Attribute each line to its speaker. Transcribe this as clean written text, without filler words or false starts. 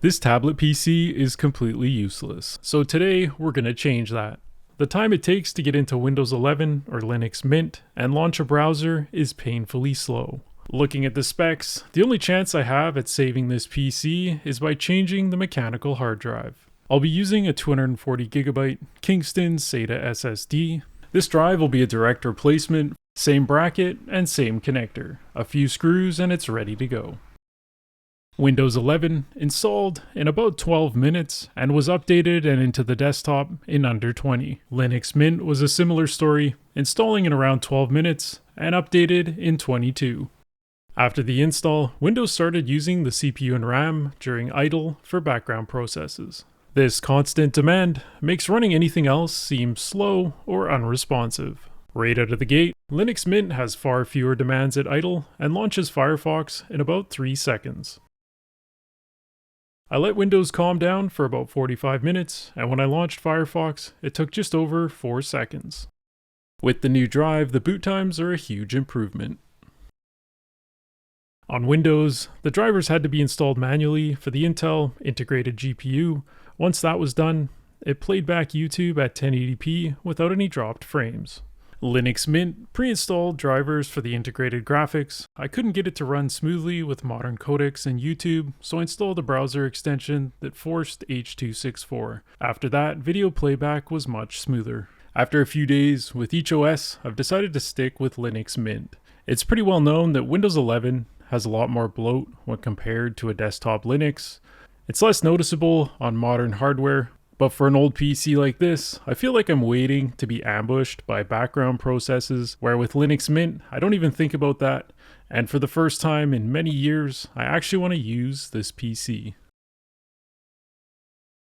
Speaker 1: This tablet PC is completely useless, so today we're going to change that. The time it takes to get into Windows 11 or Linux Mint and launch a browser is painfully slow. Looking at the specs, the only chance I have at saving this PC is by changing the mechanical hard drive. I'll be using a 240GB Kingston SATA SSD. This drive will be a direct replacement, same bracket and same connector. A few screws and it's ready to go. Windows 11 installed in about 12 minutes and was updated and into the desktop in under 20. Linux Mint was a similar story, installing in around 12 minutes and updated in 22. After the install, Windows started using the CPU and RAM during idle for background processes. This constant demand makes running anything else seem slow or unresponsive. Right out of the gate, Linux Mint has far fewer demands at idle and launches Firefox in about 3 seconds. I let Windows calm down for about 45 minutes, and when I launched Firefox, it took just over 4 seconds. With the new drive, the boot times are a huge improvement. On Windows, the drivers had to be installed manually for the Intel integrated GPU. Once that was done, it played back YouTube at 1080p without any dropped frames. Linux Mint pre-installed drivers for the integrated graphics. I couldn't get it to run smoothly with modern codecs and YouTube, so I installed a browser extension that forced H.264. After that, video playback was much smoother. After a few days with each OS, I've decided to stick with Linux Mint. It's pretty well known that Windows 11 has a lot more bloat when compared to a desktop Linux. It's less noticeable on modern hardware, but for an old PC like this, I feel like I'm waiting to be ambushed by background processes, where with Linux Mint, I don't even think about that, and for the first time in many years, I actually want to use this PC.